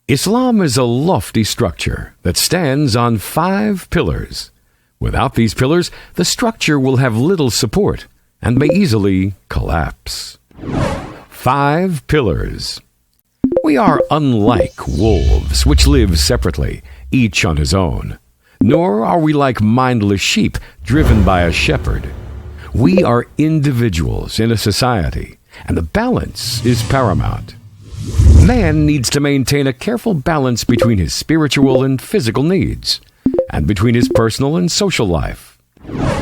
Islam is a lofty structure that stands on 5 pillars. Without these pillars, the structure will have little support and may easily collapse. 5 pillars. We are unlike wolves, which live separately, each on his own. Nor are we like mindless sheep driven by a shepherd. We are individuals in a society, and the balance is paramount. Man needs to maintain a careful balance between his spiritual and physical needs, and between his personal and social life.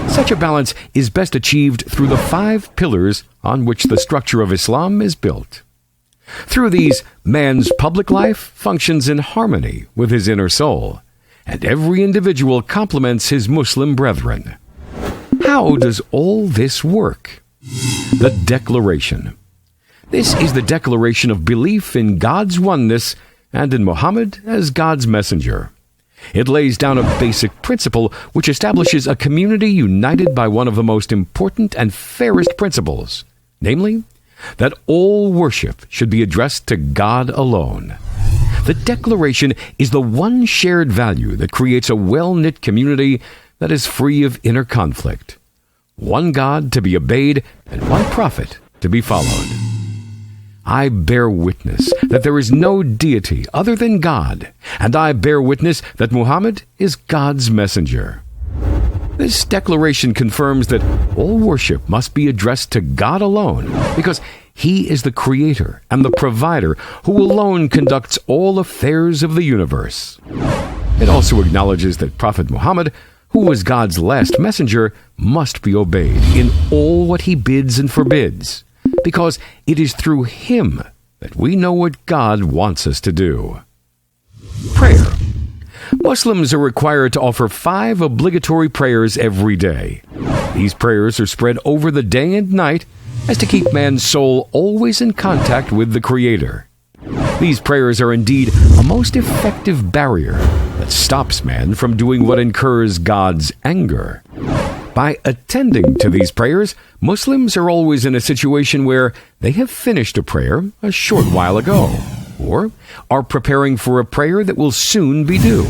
Such a balance is best achieved through the 5 pillars on which the structure of Islam is built. Through these, man's public life functions in harmony with his inner soul, and every individual complements his Muslim brethren. How does all this work? The Declaration. This is the declaration of belief in God's oneness and in Muhammad as God's messenger. It lays down a basic principle which establishes a community united by one of the most important and fairest principles, namely, that all worship should be addressed to God alone. The Declaration is the one shared value that creates a well-knit community that is free of inner conflict. One God to be obeyed and one prophet to be followed. I bear witness that there is no deity other than God, and I bear witness that Muhammad is God's messenger. This declaration confirms that all worship must be addressed to God alone, because He is the creator and the provider who alone conducts all affairs of the universe. It also acknowledges that Prophet Muhammad, who was God's last messenger, must be obeyed in all what he bids and forbids, because it is through him that we know what God wants us to do. Prayer. Muslims are required to offer 5 obligatory prayers every day. These prayers are spread over the day and night as to keep man's soul always in contact with the Creator. These prayers are indeed a most effective barrier that stops man from doing what incurs God's anger. By attending to these prayers, Muslims are always in a situation where they have finished a prayer a short while ago, or are preparing for a prayer that will soon be due.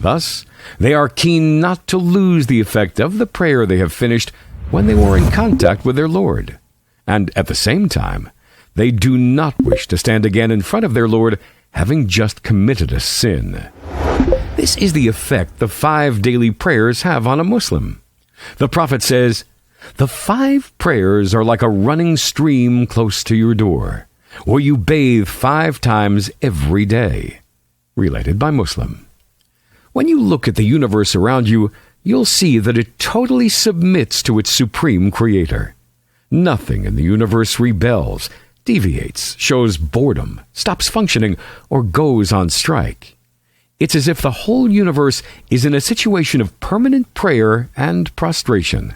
Thus, they are keen not to lose the effect of the prayer they have finished when they were in contact with their Lord. And at the same time, they do not wish to stand again in front of their Lord having just committed a sin. This is the effect the 5 daily prayers have on a Muslim. The Prophet says, "The 5 prayers are like a running stream close to your door, where you bathe 5 times every day." Related by Muslim. When you look at the universe around you, you'll see that it totally submits to its supreme creator. Nothing in the universe rebels, deviates, shows boredom, stops functioning, or goes on strike. It's as if the whole universe is in a situation of permanent prayer and prostration.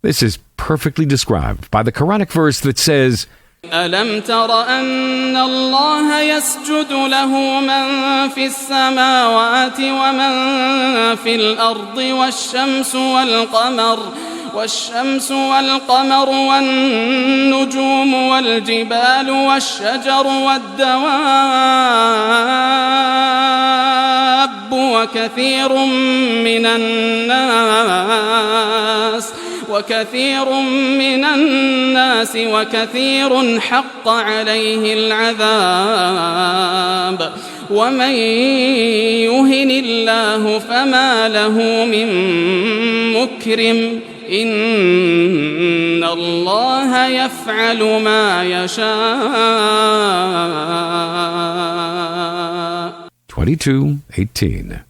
This is perfectly described by the Quranic verse that says, أَلَمْ تَرَ أَنَّ اللَّهَ يَسْجُدُ لَهُ مَنْ فِي السَّمَاوَاتِ وَمَنْ فِي الْأَرْضِ والشمس والقمر والنجوم والجبال والشجر والدواب وكثير من الناس وكثير حق عليه العذاب ومن يهن الله فما له من مكرم إن الله يفعل ما يشاء. 22:18.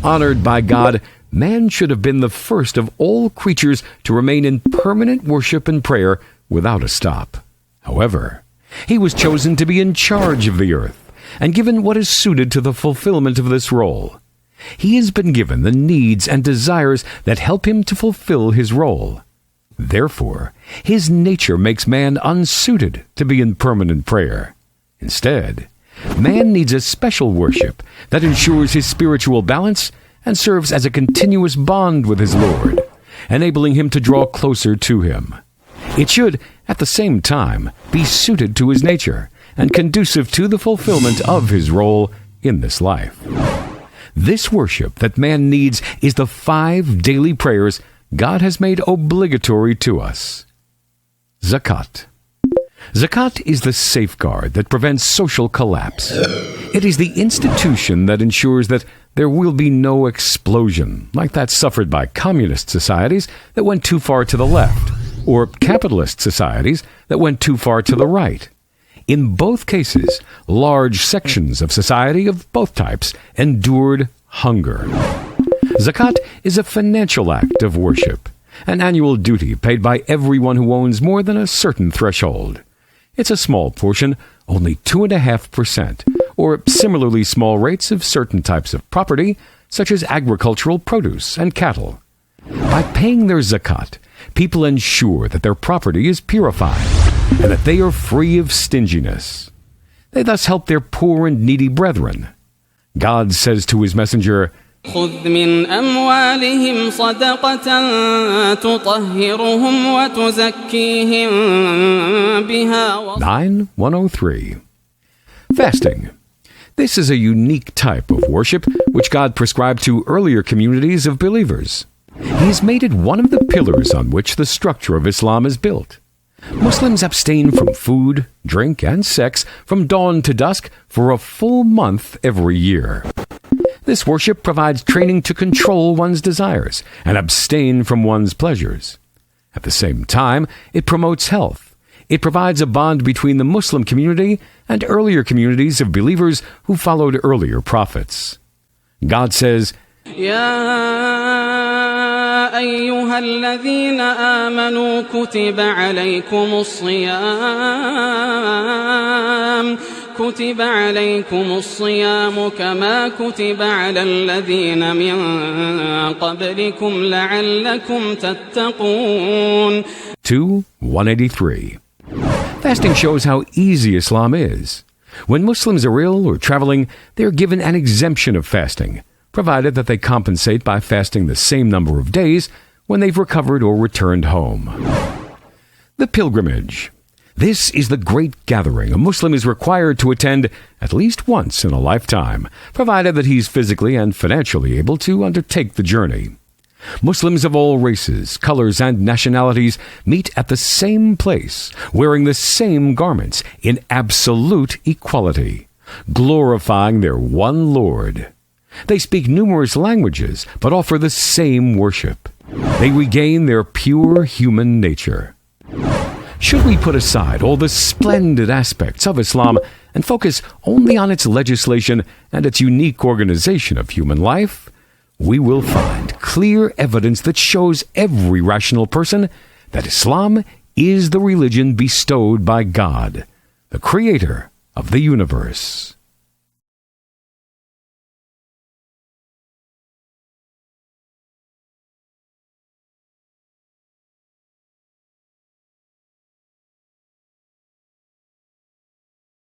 Honored by God, man should have been the first of all creatures to remain in permanent worship and prayer without a stop. However, he was chosen to be in charge of the earth and given what is suited to the fulfillment of this role. He has been given the needs and desires that help him to fulfill his role. Therefore, his nature makes man unsuited to be in permanent prayer. Instead, man needs a special worship that ensures his spiritual balance and serves as a continuous bond with his Lord, enabling him to draw closer to him. It should, at the same time, be suited to his nature and conducive to the fulfillment of his role in this life. This worship that man needs is the 5 daily prayers God has made obligatory to us. Zakat. Zakat is the safeguard that prevents social collapse. It is the institution that ensures that there will be no explosion, like that suffered by communist societies that went too far to the left, or capitalist societies that went too far to the right. In both cases, large sections of society of both types endured hunger. Zakat is a financial act of worship, an annual duty paid by everyone who owns more than a certain threshold. It's a small portion, only 2.5%, or similarly small rates of certain types of property, such as agricultural produce and cattle. By paying their zakat, people ensure that their property is purified and that they are free of stinginess. They thus help their poor and needy brethren. God says to his messenger, خذ من أموالهم صدقة تطهرهم وتزكيهم بها 9:103. Fasting. This is a unique type of worship which God prescribed to earlier communities of believers. He has made it one of the pillars on which the structure of Islam is built. Muslims abstain from food, drink, and sex from dawn to dusk for a full month every year. This worship provides training to control one's desires and abstain from one's pleasures. At the same time, it promotes health. It provides a bond between the Muslim community and earlier communities of believers who followed earlier prophets. God says, يا أيها الذين آمنوا كتب عليكم الصيام كما كتب على الذين من قبلكم لعلكم تتقون 2:183. Fasting shows how easy Islam is. When Muslims are ill or traveling, they are given an exemption of fasting, provided that they compensate by fasting the same number of days when they've recovered or returned home. The pilgrimage. This is the great gathering a Muslim is required to attend at least once in a lifetime, provided that he's physically and financially able to undertake the journey. Muslims of all races, colors, and nationalities meet at the same place, wearing the same garments in absolute equality, glorifying their one Lord. They speak numerous languages, but offer the same worship. They regain their pure human nature. Should we put aside all the splendid aspects of Islam and focus only on its legislation and its unique organization of human life, we will find clear evidence that shows every rational person that Islam is the religion bestowed by God, the creator of the universe.